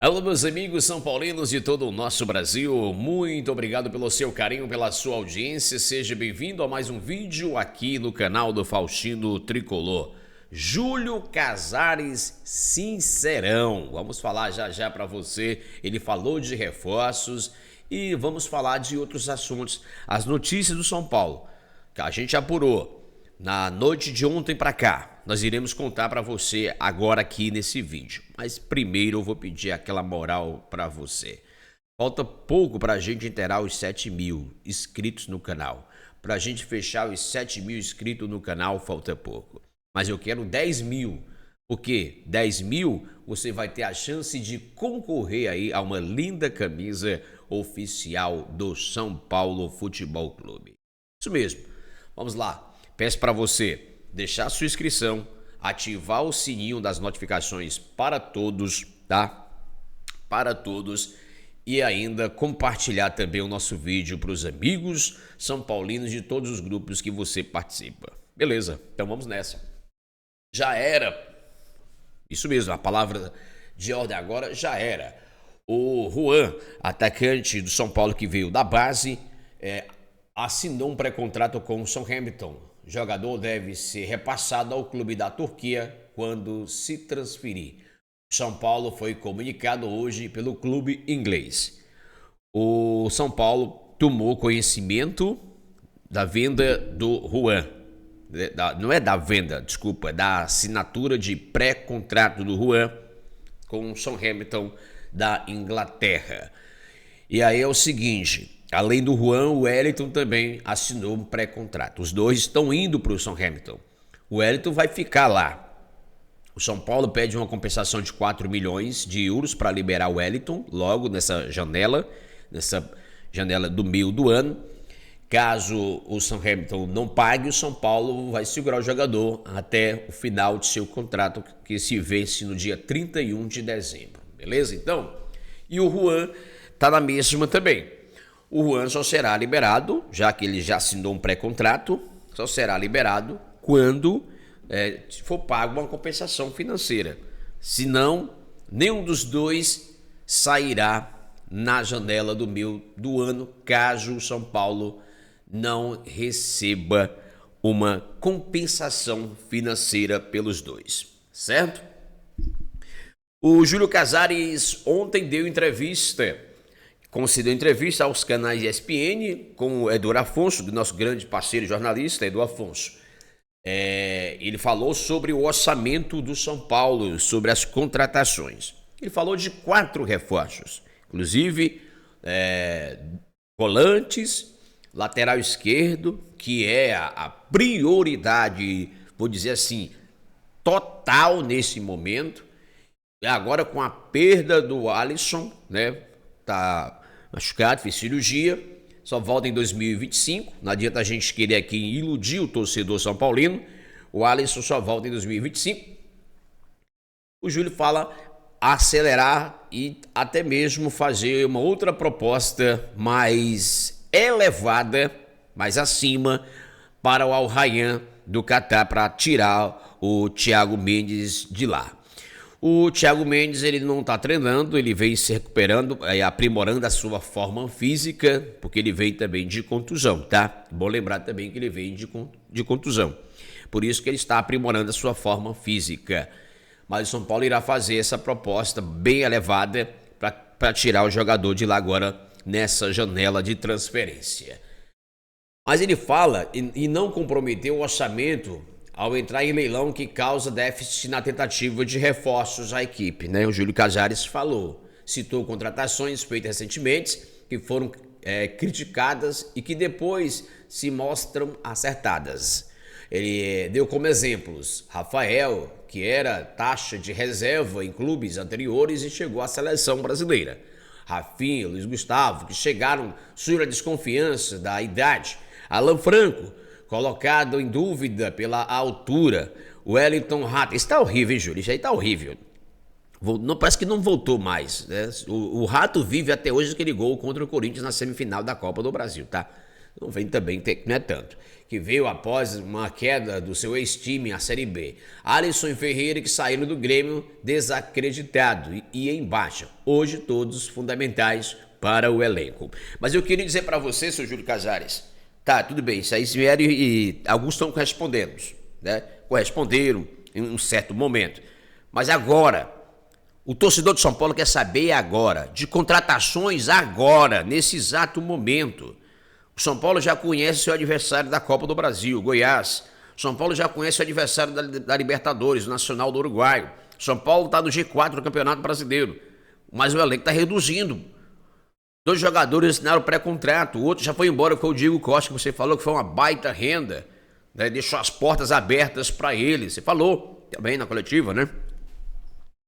Alô, meus amigos são paulinos de todo o nosso Brasil, muito obrigado pelo seu carinho, pela sua audiência, seja bem-vindo a mais um vídeo aqui no canal do Faustino Tricolor. Júlio Casares Sincerão, vamos falar já já para você, ele falou de reforços e vamos falar de outros assuntos, as notícias do São Paulo, que a gente apurou na noite de ontem para cá. Nós iremos contar para você agora aqui nesse vídeo. Mas primeiro eu vou pedir aquela moral para você. Falta pouco para a gente inteirar os 7 mil inscritos no canal. Para a gente fechar os 7 mil inscritos no canal, falta pouco. Mas eu quero 10 mil. Porque 10 mil você vai ter a chance de concorrer aí a uma linda camisa oficial do São Paulo Futebol Clube. Isso mesmo. Vamos lá. Peço para você deixar sua inscrição, ativar o sininho das notificações para todos, tá? Para todos. E ainda compartilhar também o nosso vídeo para os amigos são paulinos de todos os grupos que você participa. Beleza, então vamos nessa. Já era. Isso mesmo, a palavra de ordem agora já era. O Juan, atacante do São Paulo que veio da base, assinou um pré-contrato com o Southampton. O jogador deve ser repassado ao clube da Turquia quando se transferir. O São Paulo foi comunicado hoje pelo clube inglês. O São Paulo tomou conhecimento da venda do Juan. Não é da venda, desculpa, é da assinatura de pré-contrato do Juan com o Southampton da Inglaterra. E aí é o seguinte... Além do Juan, o Wellington também assinou um pré-contrato. Os dois estão indo para o Southampton. O Wellington vai ficar lá. O São Paulo pede uma compensação de 4 milhões de euros para liberar o Wellington, logo nessa janela do meio do ano. Caso o Southampton não pague, o São Paulo vai segurar o jogador até o final de seu contrato, que se vence no dia 31 de dezembro. Beleza, então? E o Juan está na mesma também. O Juan só será liberado, já que ele já assinou um pré-contrato, só será liberado quando for pago uma compensação financeira. Senão, nenhum dos dois sairá na janela do meio do ano, caso o São Paulo não receba uma compensação financeira pelos dois, certo? O Júlio Casares ontem concedeu entrevista aos canais ESPN com o Edu Afonso, nosso grande parceiro jornalista, Edu Afonso. Ele falou sobre o orçamento do São Paulo, sobre as contratações. Ele falou de 4 reforços, inclusive volantes, lateral esquerdo, que é a prioridade, vou dizer assim, total nesse momento. E agora com a perda do Alisson, né? Tá machucado, fez cirurgia, só volta em 2025. Não adianta a gente querer aqui iludir o torcedor são paulino. O Alisson só volta em 2025. O Júlio fala acelerar e até mesmo fazer uma outra proposta mais elevada, mais acima, para o Al Rayyan do Catar, para tirar o Thiago Mendes de lá. O Thiago Mendes, ele não está treinando, ele vem se recuperando, aprimorando a sua forma física, porque ele vem também de contusão, tá? Bom lembrar também que ele vem de contusão. Por isso que ele está aprimorando a sua forma física. Mas o São Paulo irá fazer essa proposta bem elevada para tirar o jogador de lá agora nessa janela de transferência. Mas ele fala e não comprometeu o orçamento ao entrar em leilão que causa déficit na tentativa de reforços à equipe, né? O Júlio Casares citou contratações feitas recentemente que foram criticadas e que depois se mostram acertadas. Ele deu como exemplos Rafael, que era taxa de reserva em clubes anteriores e chegou à seleção brasileira. Rafinha, Luiz Gustavo, que chegaram sob a desconfiança da idade. Alan Franco, colocado em dúvida pela altura. O Wellington Rato. Isso tá horrível, hein, Júlio? Isso aí tá horrível. Não, parece que não voltou mais, né? O Rato vive até hoje aquele gol contra o Corinthians na semifinal da Copa do Brasil, tá? Não vem também, não é tanto. que veio após uma queda do seu ex-time, a Série B. Alisson e Ferreira, que saíram do Grêmio desacreditado e em baixa. Hoje, todos fundamentais para o elenco. Mas eu queria dizer para você, seu Júlio Casares, tá, tudo bem, isso aí vieram e alguns estão correspondendo, né? Corresponderam em um certo momento. Mas agora, o torcedor de São Paulo quer saber agora, de contratações agora, nesse exato momento. O São Paulo já conhece seu adversário da Copa do Brasil, Goiás. O São Paulo já conhece o adversário da Libertadores, o Nacional do Uruguai. O São Paulo está no G4 do Campeonato Brasileiro. Mas o elenco está reduzindo. 2 jogadores assinaram pré-contrato, o outro já foi embora, foi o Diego Costa, que você falou que foi uma baita renda, né? Deixou as portas abertas para ele. Você falou também na coletiva, né?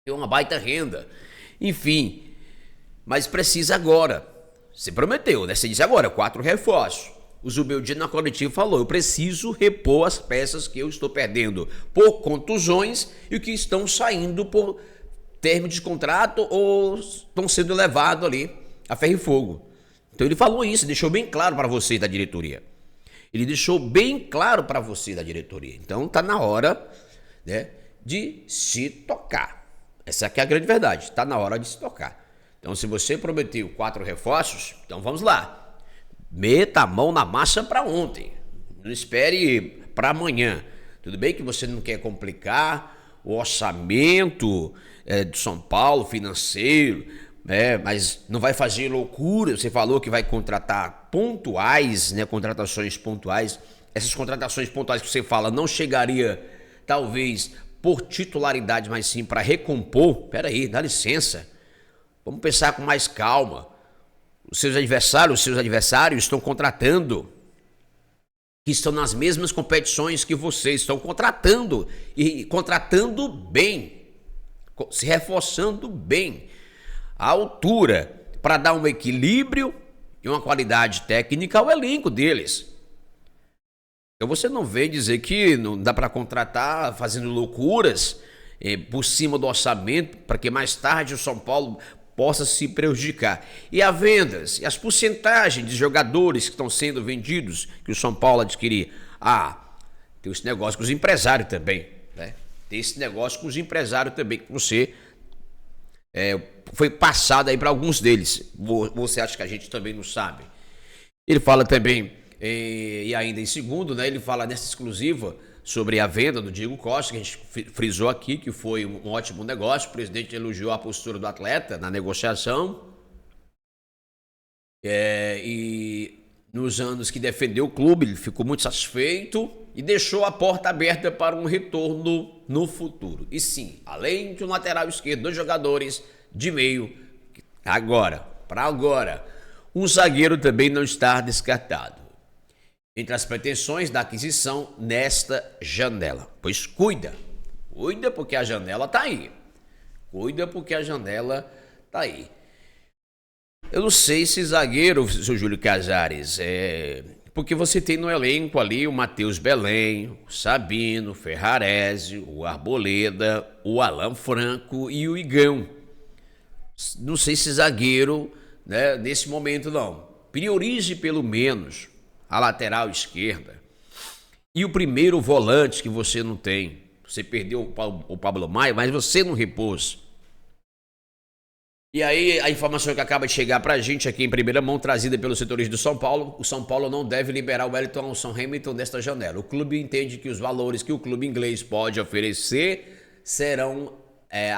Tem uma baita renda. Enfim, mas precisa agora. Você prometeu, né? Você disse agora, 4 reforços. O Zubeldia na coletiva falou, eu preciso repor as peças que eu estou perdendo por contusões e o que estão saindo por termo de contrato ou estão sendo levados ali a ferro e fogo. Então ele falou isso, deixou bem claro para você da diretoria. Ele deixou bem claro para você da diretoria. Então tá na hora, né, de se tocar. Essa aqui é a grande verdade, está na hora de se tocar. Então, se você prometeu 4 reforços, então vamos lá. Meta a mão na massa para ontem. Não espere para amanhã. Tudo bem que você não quer complicar o orçamento do São Paulo, financeiro, mas não vai fazer loucura. Você falou que vai contratar pontuais, né, contratações pontuais. Essas contratações pontuais que você fala não chegaria, talvez, por titularidade, mas sim para recompor. Peraí, dá licença. Vamos pensar com mais calma. Os seus adversários estão contratando, que estão nas mesmas competições que vocês, estão contratando e contratando bem, se reforçando bem, à altura, para dar um equilíbrio e uma qualidade técnica ao elenco deles. Então você não vem dizer que não dá para contratar fazendo loucuras por cima do orçamento para que mais tarde o São Paulo possa se prejudicar. E as vendas, e as porcentagens de jogadores que estão sendo vendidos que o São Paulo adquirir. Tem esse negócio com os empresários também, né? Tem esse negócio com os empresários também que você foi passado aí para alguns deles. Você acha que a gente também não sabe? Ele fala também, e ainda em segundo, né, ele fala nessa exclusiva sobre a venda do Diego Costa, que a gente frisou aqui, que foi um ótimo negócio. O presidente elogiou a postura do atleta na negociação. E nos anos que defendeu o clube, ele ficou muito satisfeito e deixou a porta aberta para um retorno no futuro. E sim, além de um lateral esquerdo, 2 jogadores de meio, para agora, um zagueiro também não está descartado entre as pretensões da aquisição nesta janela. Pois cuida porque a janela está aí. Eu não sei se zagueiro, seu Júlio Casares, porque você tem no elenco ali o Matheus Belém, o Sabino, o Ferrarese, o Arboleda, o Alan Franco e o Igão. Não sei se zagueiro, né, nesse momento não. Priorize pelo menos a lateral esquerda. E o primeiro volante que você não tem. Você perdeu o Pablo Maia, mas você não repôs. E aí a informação que acaba de chegar pra gente aqui em primeira mão, trazida pelos setores do São Paulo, o São Paulo não deve liberar o Wellington Hamilton desta janela. O clube entende que os valores que o clube inglês pode oferecer serão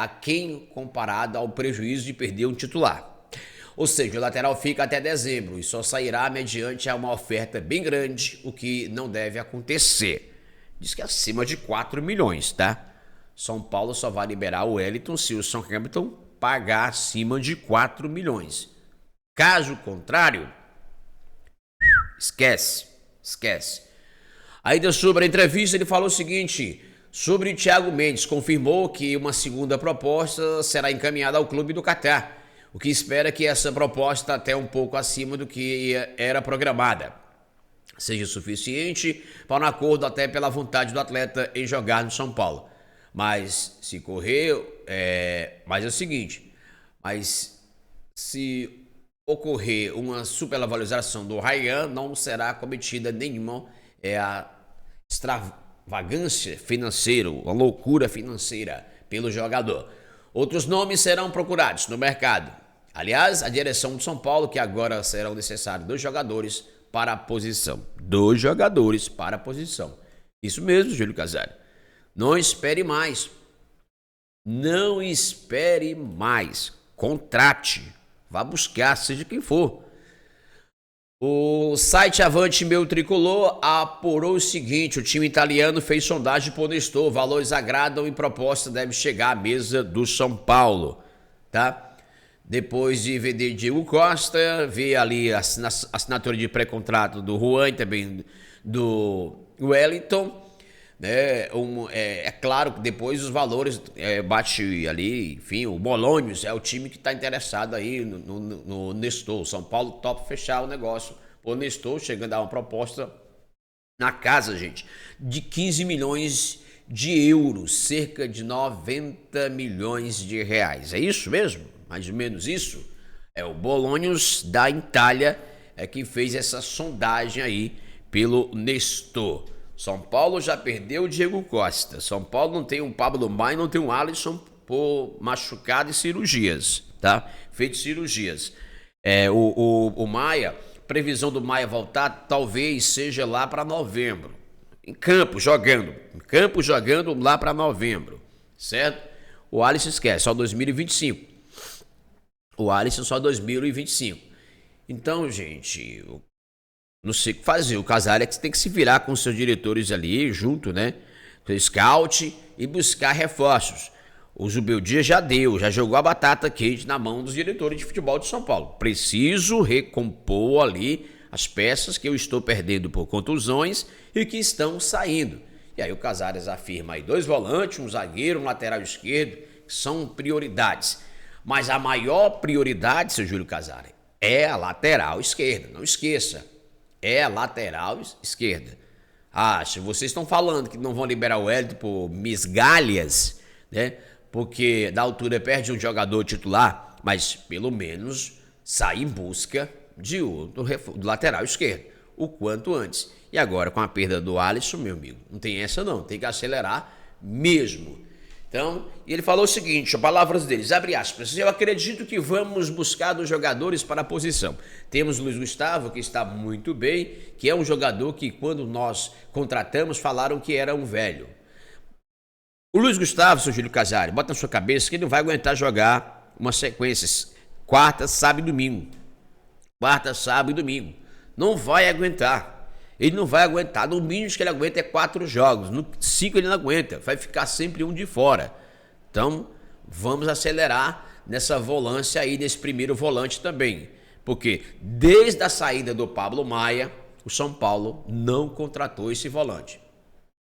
aquém comparado ao prejuízo de perder um titular. Ou seja, o lateral fica até dezembro e só sairá mediante uma oferta bem grande, o que não deve acontecer. Diz que é acima de 4 milhões, tá? São Paulo só vai liberar o Wellington se o Southampton pagar acima de 4 milhões. Caso contrário, esquece. Ainda sobre a entrevista, ele falou o seguinte, sobre o Thiago Mendes, confirmou que uma segunda proposta será encaminhada ao clube do Catar. O que espera que essa proposta, até um pouco acima do que era programada, seja suficiente para um acordo até pela vontade do atleta em jogar no São Paulo. Mas se correr, mas é o seguinte, mas se ocorrer uma supervalorização do Ryan, não será cometida nenhuma é a extravagância financeira, a loucura financeira pelo jogador. Outros nomes serão procurados no mercado. Aliás, a direção de São Paulo, que agora serão necessários 2 jogadores para a posição. 2 jogadores para a posição. Isso mesmo, Júlio Casares. Não espere mais. Não espere mais. Contrate. Vá buscar, seja quem for. O site Avante Meu Tricolor apurou o seguinte: o time italiano fez sondagem por Nestor. Valores agradam e proposta deve chegar à mesa do São Paulo. Tá? Depois de vender Diego Costa, ver ali a assinatura de pré-contrato do Juan e também do Wellington. Né? É claro que depois os valores bate ali, enfim, o Bolonhos é o time que está interessado aí no Nestor. São Paulo topa fechar o negócio. O Nestor chegando a dar uma proposta na casa, gente, de 15 milhões de euros, cerca de 90 milhões de reais. É isso mesmo? Mais ou menos isso? É o Bolonhos da Itália que fez essa sondagem aí pelo Nestor. São Paulo já perdeu o Diego Costa. São Paulo não tem um Pablo Maia, não tem um Alisson por machucado e cirurgias, tá? Feito cirurgias. O Maia, previsão do Maia voltar talvez seja lá para novembro. Em campo jogando lá para novembro, certo? O Alisson esquece, só 2025. O Alisson só 2025. Então, gente, não sei o que fazer. O Casares tem que se virar com seus diretores ali, junto, né? Scout e buscar reforços. O Zubeldia já jogou a batata quente na mão dos diretores de futebol de São Paulo. Preciso recompor ali as peças que eu estou perdendo por contusões e que estão saindo. E aí o Casares afirma aí 2 volantes, um zagueiro, um lateral esquerdo, que são prioridades. Mas a maior prioridade, seu Júlio Casares, é a lateral esquerda. Não esqueça. É a lateral esquerda. Se vocês estão falando que não vão liberar o Wellington por migalhas, né? Porque da altura perde um jogador titular, mas pelo menos sai em busca de outro do lateral esquerdo, o quanto antes. E agora com a perda do Alisson, meu amigo, não tem essa não, tem que acelerar mesmo. Então, ele falou o seguinte, palavras deles, abre aspas: eu acredito que vamos buscar 2 jogadores para a posição. Temos o Luiz Gustavo, que está muito bem, que é um jogador que quando nós contratamos falaram que era um velho. O Luiz Gustavo, seu Júlio Casares, bota na sua cabeça que ele não vai aguentar jogar uma sequência quarta, sábado e domingo. Quarta, sábado e domingo. Não vai aguentar. Ele não vai aguentar. No mínimo que ele aguenta é 4 jogos. No 5 ele não aguenta. Vai ficar sempre um de fora. Então, vamos acelerar nessa volância aí, nesse primeiro volante também. Porque desde a saída do Pablo Maia, o São Paulo não contratou esse volante.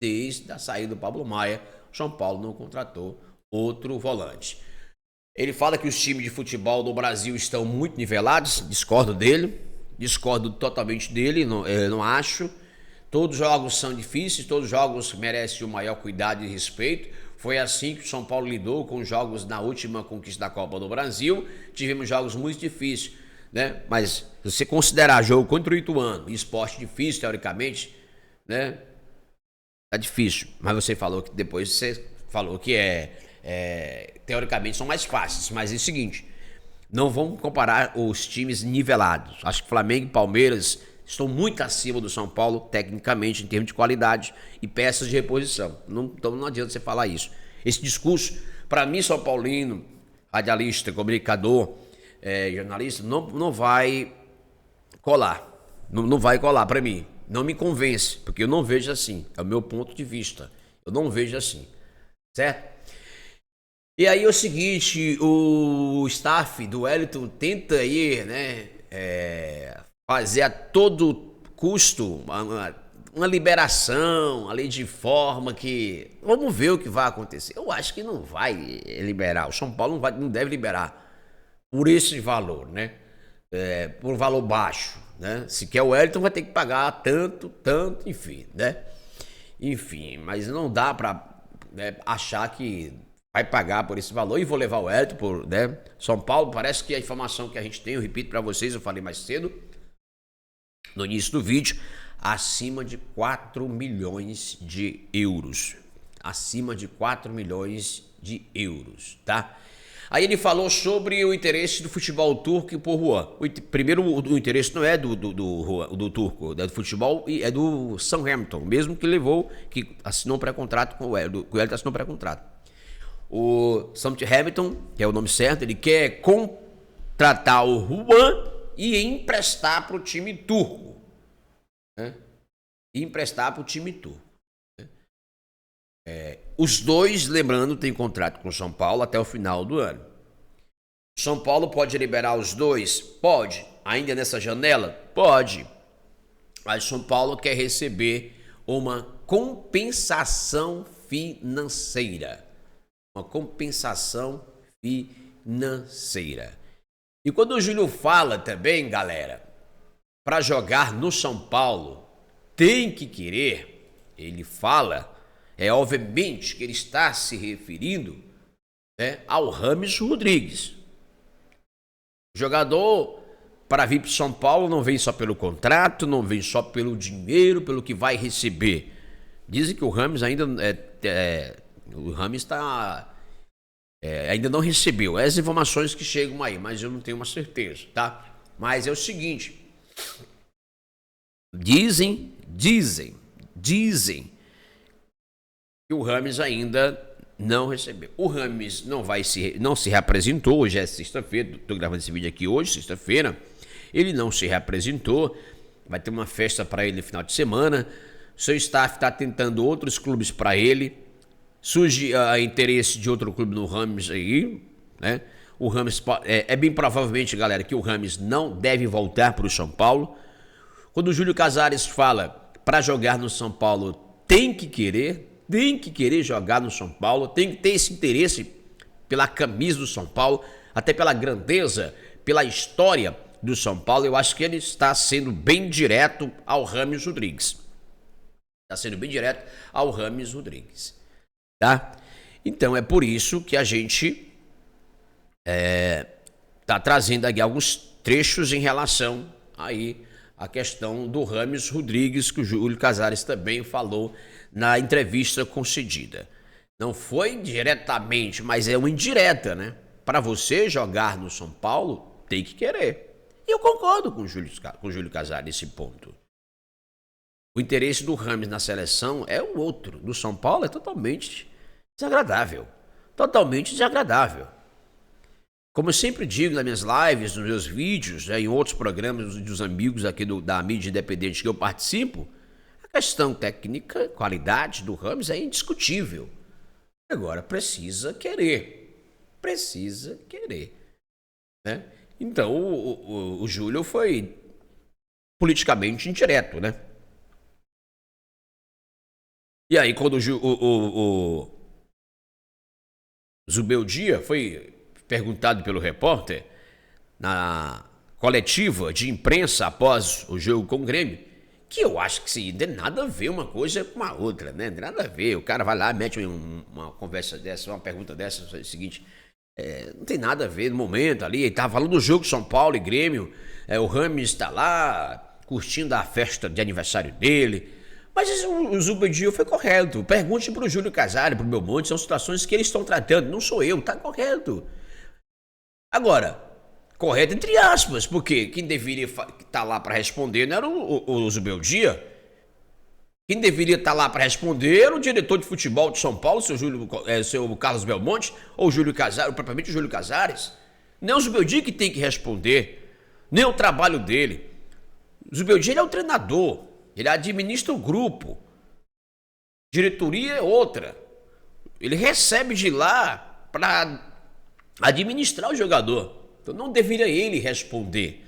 Desde a saída do Pablo Maia, o São Paulo não contratou outro volante. Ele fala que os times de futebol do Brasil estão muito nivelados. Discordo dele. Discordo totalmente dele, não acho. Todos os jogos são difíceis, todos os jogos merecem o maior cuidado e respeito. Foi assim que o São Paulo lidou com os jogos na última conquista da Copa do Brasil. Tivemos jogos muito difíceis, né? Mas se você considerar jogo contra o Ituano, esporte difícil, teoricamente, né? Tá difícil. Mas você falou que depois você falou que teoricamente são mais fáceis. Mas é o seguinte, não vamos comparar os times nivelados. Acho que Flamengo e Palmeiras estão muito acima do São Paulo, tecnicamente, em termos de qualidade e peças de reposição. Então não adianta você falar isso. Esse discurso, para mim, São Paulino, radialista, comunicador, jornalista, não vai colar. Não vai colar para mim. Não me convence, porque eu não vejo assim. É o meu ponto de vista. Eu não vejo assim. Certo? E aí é o seguinte, o staff do Wellington tenta aí, né, fazer a todo custo uma liberação ali de forma que... Vamos ver o que vai acontecer. Eu acho que não vai liberar. O São Paulo não deve liberar por esse valor, né? Por um valor baixo, né? Se quer o Wellington vai ter que pagar tanto, enfim, né? Enfim, mas não dá pra achar que vai pagar por esse valor e vou levar o Wellington né? São Paulo, parece que a informação que a gente tem, eu repito para vocês, eu falei mais cedo, no início do vídeo, acima de 4 milhões de euros. Acima de 4 milhões de euros, tá? Aí ele falou sobre o interesse do futebol turco por Juan. Primeiro, o interesse não é do turco, é do futebol e é do Southampton, mesmo que assinou um pré-contrato com o Elliott, assinou um pré-contrato. O Southampton, que é o nome certo, ele quer contratar o Juan e emprestar para o time turco. Né? E emprestar para o time turco. Os dois, lembrando, têm contrato com o São Paulo até o final do ano. São Paulo pode liberar os dois? Pode. Ainda nessa janela? Pode. Mas São Paulo quer receber uma compensação financeira. Uma compensação financeira. E quando o Júlio fala também, galera, para jogar no São Paulo, tem que querer, ele fala... obviamente que ele está se referindo, né, ao James Rodrigues. O jogador, para vir para São Paulo, não vem só pelo contrato, não vem só pelo dinheiro, pelo que vai receber. Dizem que o James ainda ainda não recebeu. Essas informações que chegam aí, mas eu não tenho uma certeza, tá? Mas é o seguinte, dizem que o James ainda não recebeu. O James não se reapresentou, hoje é sexta-feira, estou gravando esse vídeo aqui hoje, sexta-feira, ele não se reapresentou, vai ter uma festa para ele no final de semana, seu staff está tentando outros clubes para ele, surge interesse de outro clube no James aí, né? O James, bem provavelmente, galera, que o James não deve voltar para o São Paulo. Quando o Júlio Casares fala para jogar no São Paulo, tem que querer jogar no São Paulo, tem que ter esse interesse pela camisa do São Paulo, até pela grandeza, pela história do São Paulo. Eu acho que ele está sendo bem direto ao James Rodrigues. Tá? Então é por isso que a gente tá trazendo aqui alguns trechos em relação aí à questão do James Rodrigues, que o Júlio Casares também falou na entrevista concedida. Não foi diretamente, mas é uma indireta, né? Para você jogar no São Paulo, tem que querer. E eu concordo com o Júlio Casares nesse ponto. O interesse do James na seleção é o outro. Do São Paulo é totalmente desagradável. Totalmente desagradável. Como eu sempre digo nas minhas lives, nos meus vídeos, em outros programas dos amigos aqui da mídia independente que eu participo, a questão técnica, qualidade do James é indiscutível. Agora, precisa querer. Né? Então, o Júlio foi politicamente indireto, né? E aí, quando o Zubeldia foi perguntado pelo repórter na coletiva de imprensa após o jogo com o Grêmio, que eu acho que sim, não tem nada a ver uma coisa com a outra, né? Não tem nada a ver. O cara vai lá, mete uma conversa dessa, uma pergunta dessa, é o seguinte, não tem nada a ver no momento ali. Ele tava falando do jogo São Paulo e Grêmio, o James está lá curtindo a festa de aniversário dele. Mas o Zubeldia foi correto. Pergunte pro Júlio Casares, pro Belmonte, são situações que eles estão tratando, não sou eu, tá correto. Agora, correto entre aspas, porque quem deveria estar lá para responder não era o Zubeldia. Quem deveria estar lá para responder era o diretor de futebol de São Paulo, seu Carlos Belmonte, ou Júlio Casares, ou propriamente o Júlio Casares. Não é o Zubeldia que tem que responder, nem o trabalho dele. O Zubeldia, ele é o treinador, ele administra o grupo. Diretoria é outra. Ele recebe de lá para administrar o jogador. Então não deveria ele responder.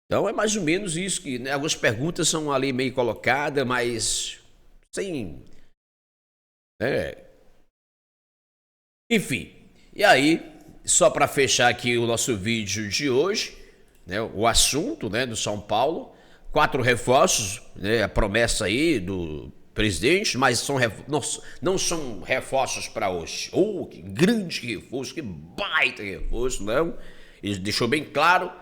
Então é mais ou menos isso que, né, algumas perguntas são ali meio colocadas, mas sem... Enfim, e aí, só para fechar aqui o nosso vídeo de hoje, né, o assunto, né, do São Paulo, 4 reforços, né, a promessa aí do presidente, mas não são reforços para hoje. Que grande reforço, que baita reforço, não. Ele deixou bem claro,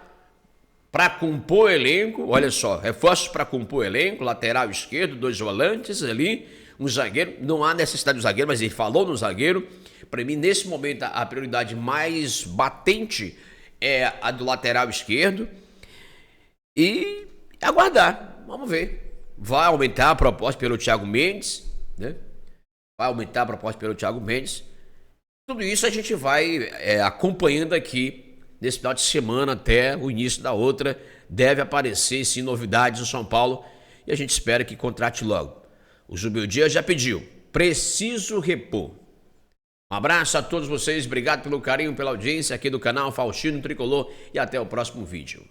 para compor o elenco, olha só, reforços para compor o elenco, lateral esquerdo, 2 volantes ali, um zagueiro, não há necessidade do zagueiro, mas ele falou no zagueiro. Para mim, nesse momento, a prioridade mais batente é a do lateral esquerdo. E aguardar, vamos ver. Vai aumentar a proposta pelo Thiago Mendes, né? Vai aumentar a proposta pelo Thiago Mendes. Tudo isso a gente vai acompanhando aqui nesse final de semana até o início da outra. Deve aparecer, sim, novidades no São Paulo e a gente espera que contrate logo. O Zubeldia já pediu, preciso repor. Um abraço a todos vocês, obrigado pelo carinho, pela audiência aqui do canal Faustino Tricolor e até o próximo vídeo.